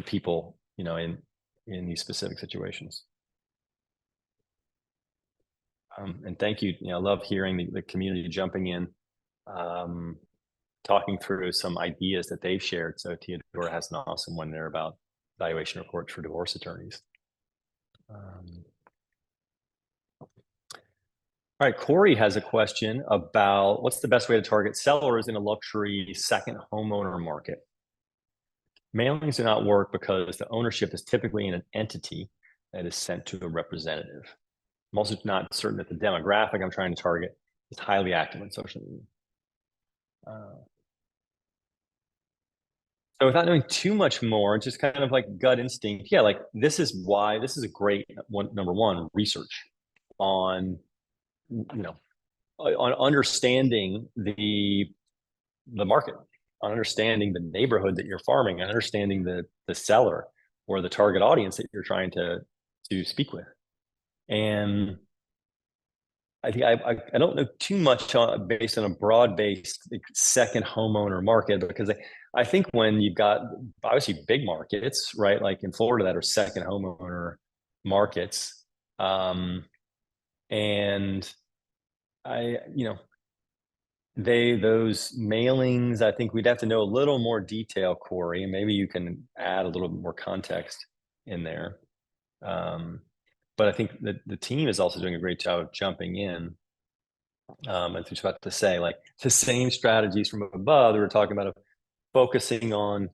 people, in these specific situations. And thank you. I love hearing the community jumping in, talking through some ideas that they've shared. So Theodora has an awesome one there about valuation reports for divorce attorneys. All right, Corey has a question about what's the best way to target sellers in a luxury second homeowner market. Mailings do not work because the ownership is typically in an entity that is sent to a representative. I'm also not certain that the demographic I'm trying to target is highly active on social media. So without knowing too much more, just kind of like gut instinct, yeah, like this is a great number one, research on, on understanding the market, on understanding the neighborhood that you're farming, and understanding the seller or the target audience that you're trying to speak with. And I think I don't know too much based on a broad-based second homeowner market, because I think when you've got obviously big markets, right, like in Florida that are second homeowner markets, and those mailings, I think we'd have to know a little more detail, Corey, and maybe you can add a little bit more context in there. But I think that the team is also doing a great job of jumping in. And just about to say, like, the same strategies from above that we're talking about, of focusing on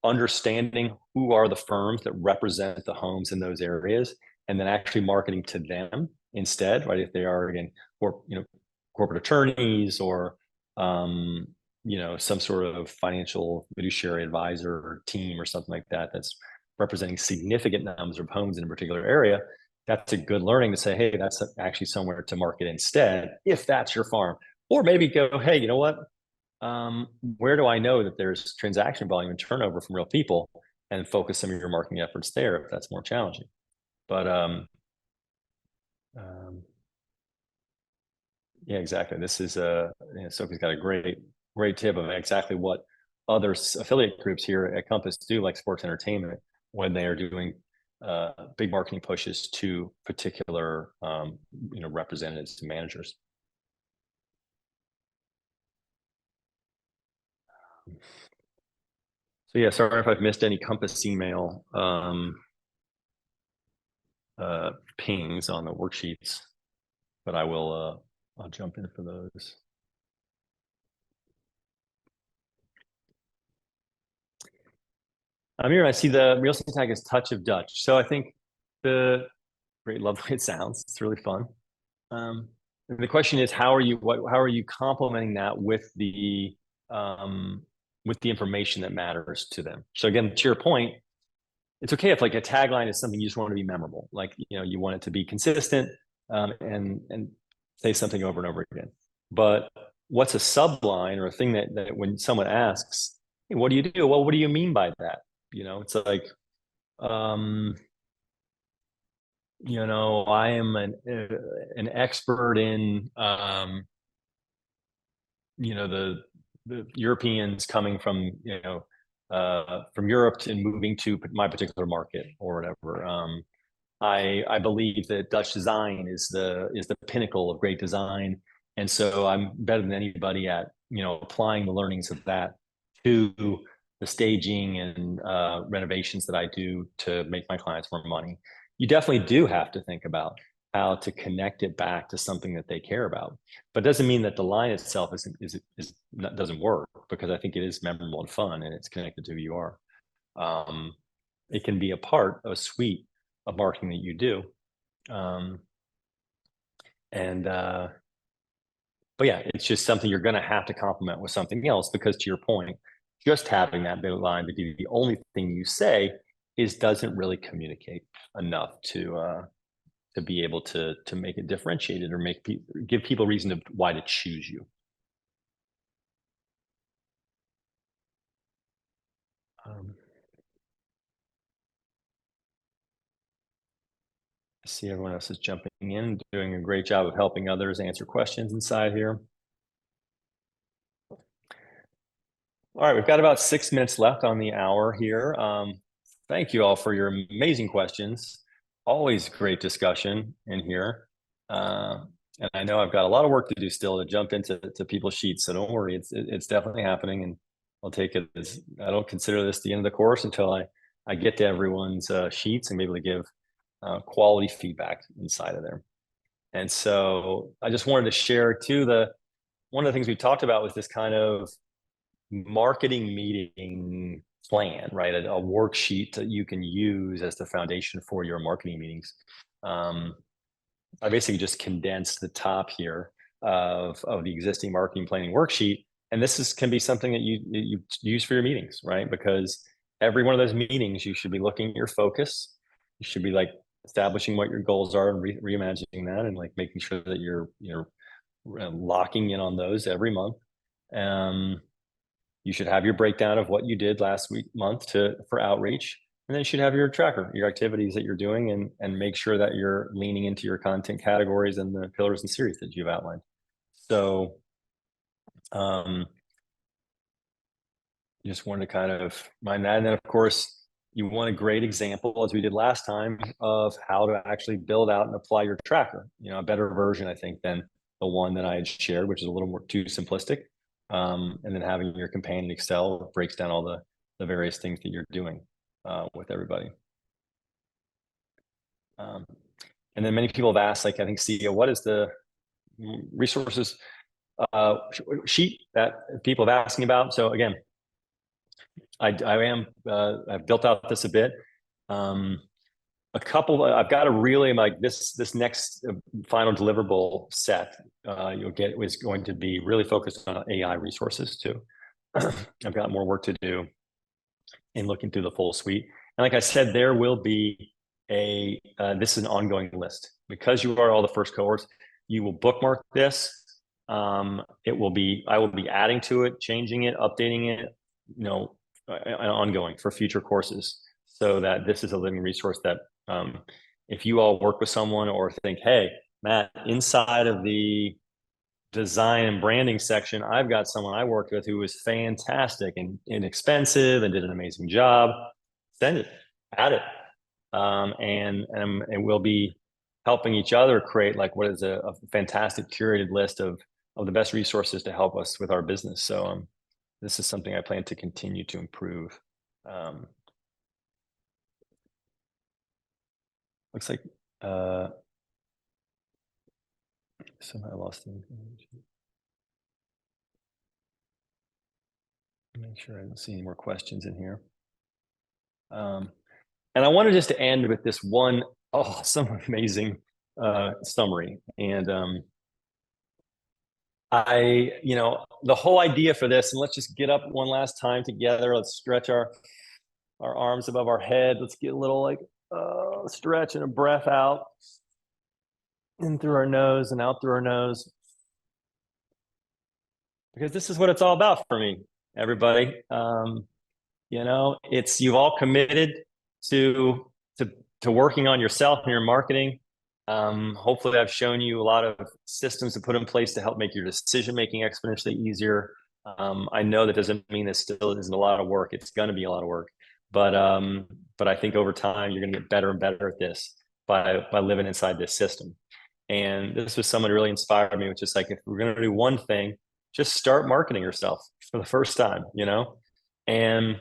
understanding who are the firms that represent the homes in those areas, and then actually marketing to them instead, right? If they are, again, corporate attorneys or some sort of financial fiduciary advisor team or something like that that's representing significant numbers of homes in a particular area, that's a good learning to say, hey, that's actually somewhere to market instead, if that's your farm. Or maybe go, hey, you know what? Where do I know that there's transaction volume and turnover from real people, and focus some of your marketing efforts there if that's more challenging. But yeah, exactly. This is Sophie's got a great tip of exactly what other affiliate groups here at Compass do, like sports entertainment, when they are doing big marketing pushes to particular representatives and managers. So yeah, sorry if I've missed any Compass email pings on the worksheets, but I'll jump in for those. I'm here. I see the real estate tag is Touch of Dutch. So I think great, love the way it sounds. It's really fun. The question is, how are you complementing that with the information that matters to them? So again, to your point, it's okay if like a tagline is something you just want to be memorable, like you want it to be consistent, and say something over and over again. But what's a subline or a thing that when someone asks, hey, what do you do? Well, what do you mean by that? It's like, I am an expert in, the Europeans coming from Europe and moving to my particular market or whatever. I believe that Dutch design is the pinnacle of great design, and so I'm better than anybody at applying the learnings of that to the staging and renovations that I do to make my clients more money. You definitely do have to think about how to connect it back to something that they care about, but it doesn't mean that the line itself doesn't work, because I think it is memorable and fun, and it's connected to who you are. It can be a part of a suite of marketing that you do. But yeah, it's just something you're going to have to complement with something else, because to your point, just having that big line to be the only thing you say doesn't really communicate enough to be able to make it differentiated or give people reason why to choose you. I see everyone else is jumping in, doing a great job of helping others answer questions inside here. All right, we've got about 6 minutes left on the hour here. Thank you all for your amazing questions. Always great discussion in here. And I know I've got a lot of work to do still to jump into people's sheets, so don't worry, it's definitely happening, and I'll take it as I don't consider this the end of the course until I get to everyone's sheets and be able to give quality feedback inside of there. And so I just wanted to share too, one of the things we talked about was this kind of marketing meeting plan, right? A worksheet that you can use as the foundation for your marketing meetings. I basically just condensed the top here of the existing marketing planning worksheet, and this can be something that you use for your meetings, right? Because every one of those meetings, you should be looking at your focus. You should be like establishing what your goals are and reimagining that, and like making sure that you're locking in on those every month. Um, you should have your breakdown of what you did last week, month to for outreach, and then you should have your tracker, your activities that you're doing, and make sure that you're leaning into your content categories and the pillars and series that you've outlined. So, um, you just wanted to kind of mind that, and then of course you want a great example, as we did last time, of how to actually build out and apply your tracker. A better version, I think, than the one that I had shared, which is a little more too simplistic. And then having your companion Excel breaks down all the various things that you're doing with everybody. And then many people have asked, like, I think, CEO, what is the resources sheet that people have asking about? So again, I've built out this a bit. I've got a really like this next final deliverable set you'll get is going to be really focused on AI resources too. I've got more work to do in looking through the full suite. And like I said, there will be this is an ongoing list. Because you are all the first cohorts, you will bookmark this. I will be adding to it, changing it, updating it, ongoing for future courses, so that this is a living resource that if you all work with someone or think, hey, Matt, inside of the design and branding section, I've got someone I worked with who was fantastic and inexpensive and did an amazing job, send it, add it. And we'll be helping each other create like what is a fantastic curated list of the best resources to help us with our business. So this is something I plan to continue to improve. Looks like somehow I lost the information. Make sure I don't see any more questions in here. And I wanted just to end with this one awesome, amazing summary. And the whole idea for this, and let's just get up one last time together. Let's stretch our arms above our head. Let's get a little like stretch and a breath out in through our nose and out through our nose. Because this is what it's all about for me, everybody. You've all committed to working on yourself and your marketing. Hopefully I've shown you a lot of systems to put in place to help make your decision making exponentially easier. I know that doesn't mean this still isn't a lot of work. It's going to be a lot of work, but I think over time you're going to get better and better at this by living inside this system. And this was someone who really inspired me, which is like, if we're going to do one thing, just start marketing yourself for the first time, and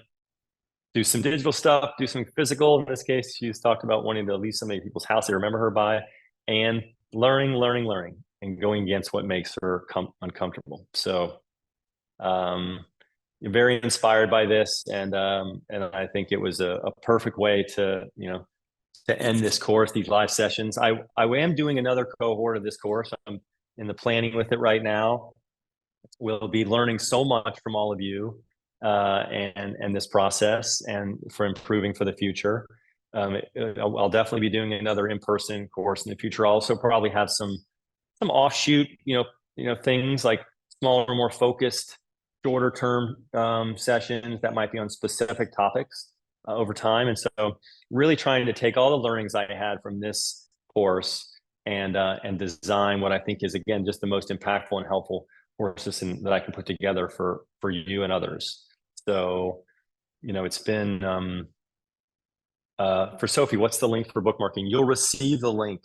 do some digital stuff, do some physical. In this case, she's talked about wanting to leave somebody people's house they remember her by, and learning, and going against what makes her uncomfortable. So, very inspired by this, and I think it was a perfect way to end this course, these live sessions. I am doing another cohort of this course. I'm in the planning with it right now. We'll be learning so much from all of you and this process, and for improving for the future. I'll definitely be doing another in-person course in the future. I'll also probably have some offshoot, things like smaller, more focused, shorter term sessions that might be on specific topics over time. And so really trying to take all the learnings I had from this course and design what I think is, again, just the most impactful and helpful courses that I can put together for you and others. So, it's been for Sophie, what's the link for bookmarking? You'll receive the link,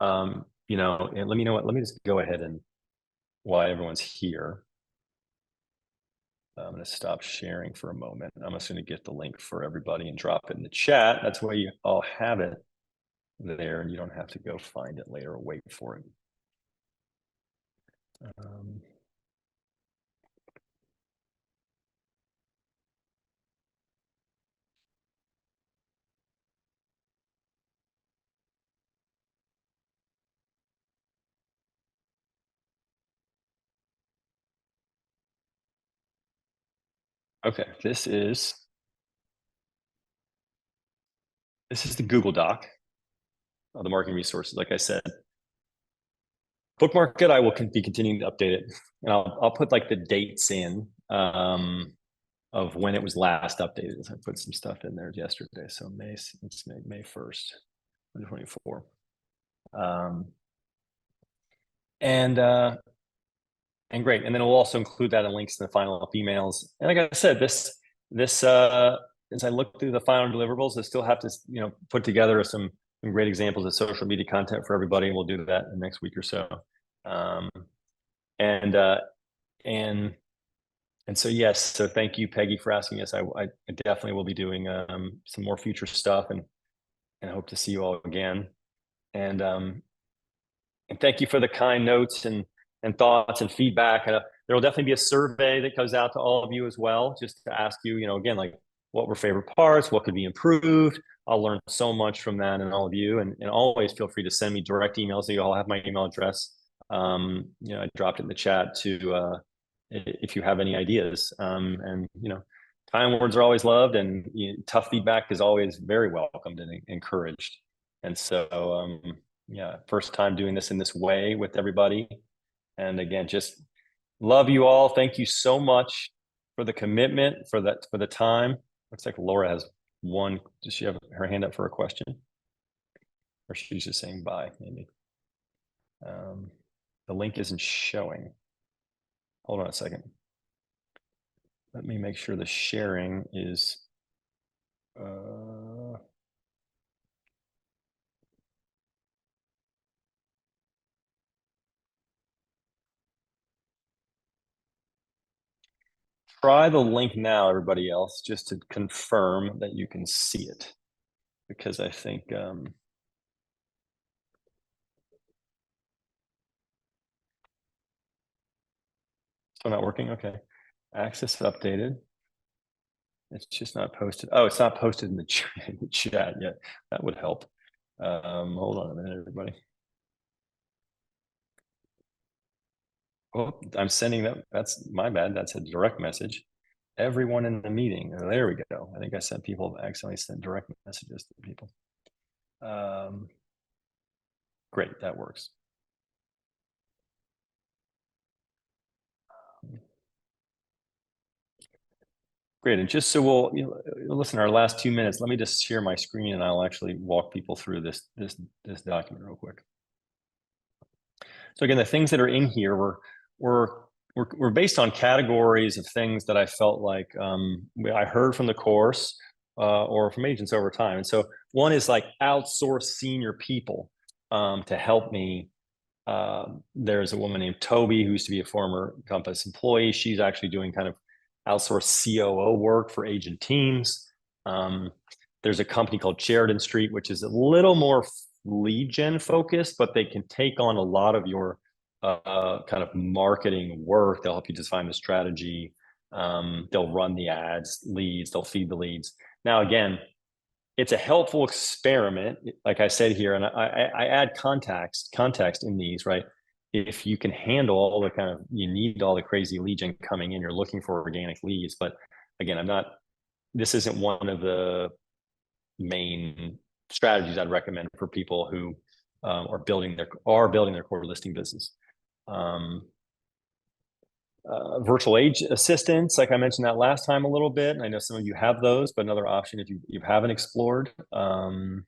and let me know let me just go ahead and while everyone's here, I'm going to stop sharing for a moment. I'm just going to get the link for everybody and drop it in the chat. That's why you all have it there, and you don't have to go find it later or wait for it. Okay, this is the Google Doc. the marketing resources. Like I said, book market, I will be continuing to update it, and I'll put like the dates in of when it was last updated. I put some stuff in there yesterday, so it's May 1st, 2024. And great. And then we'll also include that in links to the final emails. And like I said, this as I look through the final deliverables, I still have to put together some great examples of social media content for everybody, and we'll do that in the next week or so. And so yes, so thank you, Peggy, for asking us. I definitely will be doing some more future stuff, and hope to see you all again. And thank you for the kind notes and thoughts and feedback. There will definitely be a survey that goes out to all of you as well, just to ask you, again, like what were favorite parts, what could be improved. I'll learn so much from that and all of you, and always feel free to send me direct emails. So you all have my email address. I dropped it in the chat to if you have any ideas. And kind words are always loved, and tough feedback is always very welcomed and encouraged. And so yeah, first time doing this in this way with everybody. And again, just love you all. Thank you so much for the commitment, for the time. Looks like Laura has one. Does she have her hand up for a question? Or she's just saying bye, maybe. The link isn't showing. Hold on a second. Let me make sure the sharing is try the link now, everybody else, just to confirm that you can see it, because I think still not working. Okay, access updated. It's just not posted. Oh, it's not posted in the chat yet. That would help. Hold on a minute, everybody. Oh, I'm sending that. That's my bad. That's a direct message. Everyone in the meeting. There we go. I think I sent people accidentally sent direct messages to people. Great, that works. Great, and just so we'll listen, our last 2 minutes, let me just share my screen, and I'll actually walk people through this document real quick. So again, the things that are in here were based on categories of things that I felt like I heard from the course or from agents over time. And so one is like outsource senior people to help me. There's a woman named Toby who used to be a former Compass employee. She's actually doing kind of outsourced COO work for agent teams. There's a company called Sheridan Street, which is a little more lead gen focused, but they can take on a lot of your kind of marketing work. They'll help you define the strategy. They'll run the ads, leads, they'll feed the leads. Now, again, it's a helpful experiment, like I said here, and I add context in these, right? If you can handle all the kind of, you need all the crazy lead gen coming in, you're looking for organic leads. But again, this isn't one of the main strategies I'd recommend for people who are building their core listing business. Virtual age assistants, like I mentioned that last time a little bit. And I know some of you have those, but another option if you haven't explored. And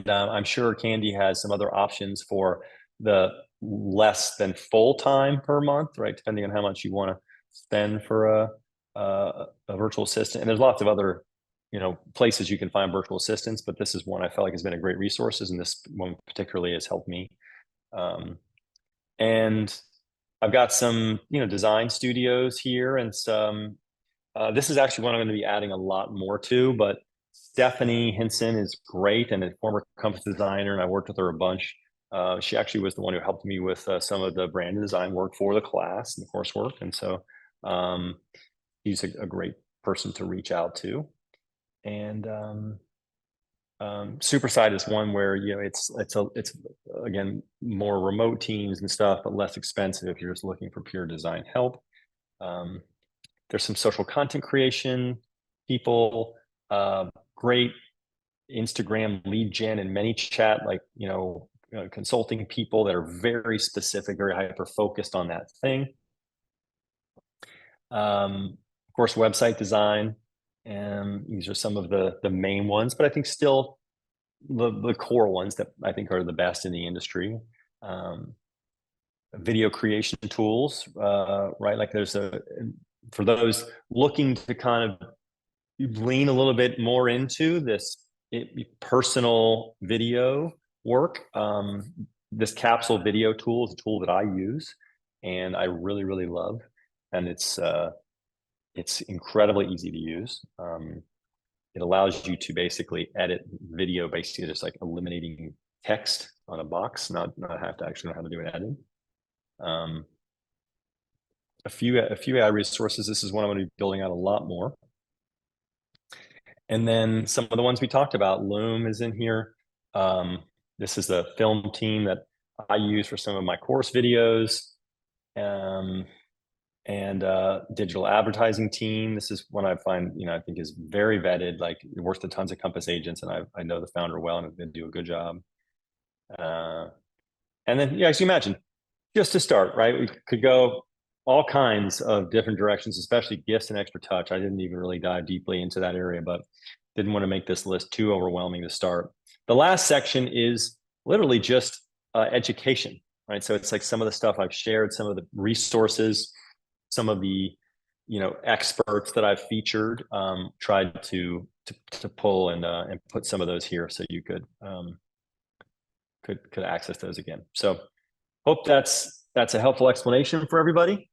I'm sure Candy has some other options for the less than full time per month, right? Depending on how much you want to spend for a virtual assistant. And there's lots of other places you can find virtual assistants, but this is one I felt like has been a great resource, and this one particularly has helped me. And I've got some design studios here, and some this is actually one I'm going to be adding a lot more to, but Stephanie Hinson is great and a former Compass designer, and I worked with her a bunch. She actually was the one who helped me with some of the brand design work for the class and the coursework, and so she's a great person to reach out to. And Superside is one where it's again more remote teams and stuff, but less expensive if you're just looking for pure design help. There's some social content creation people, great Instagram lead gen and ManyChat, like, consulting people that are very specific, very hyper focused on that thing. Of course, website design, and these are some of the main ones, but I think still the core ones that I think are the best in the industry. Video creation tools, right? Like for those looking to kind of lean a little bit more into this personal video work. This capsule video tool is a tool that I use and I really, really love. And it's incredibly easy to use. It allows you to basically edit video, basically just like eliminating text on a box, not have to actually know how to do an editing. A few AI resources. This is one I'm going to be building out a lot more. And then some of the ones we talked about, Loom is in here. This is the film team that I use for some of my course videos. And digital advertising team. This is one I find, I think is very vetted, like it works with tons of Compass agents, and I know the founder well and they do a good job. And then, yeah, as you imagine, just to start, right? We could go all kinds of different directions, especially gifts and extra touch. I didn't even really dive deeply into that area, but didn't want to make this list too overwhelming to start. The last section is literally just education, right? So it's like some of the stuff I've shared, some of the resources, some of the experts that I've featured, tried to pull and put some of those here so you could access those again. So hope that's a helpful explanation for everybody.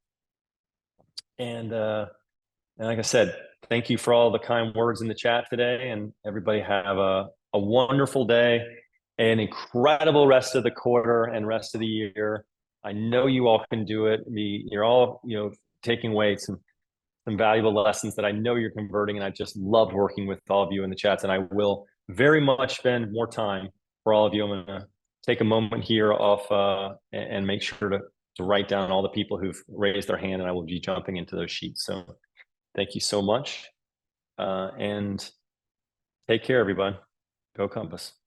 And like I said, thank you for all the kind words in the chat today, and everybody have a wonderful day, an incredible rest of the quarter and rest of the year. I know you all can do it. You're all, taking away some valuable lessons that I know you're converting, and I just loved working with all of you in the chats, and I will very much spend more time for all of you. I'm going to take a moment here off and make sure to write down all the people who've raised their hand, and I will be jumping into those sheets. So thank you so much, and take care, everybody. Go Compass.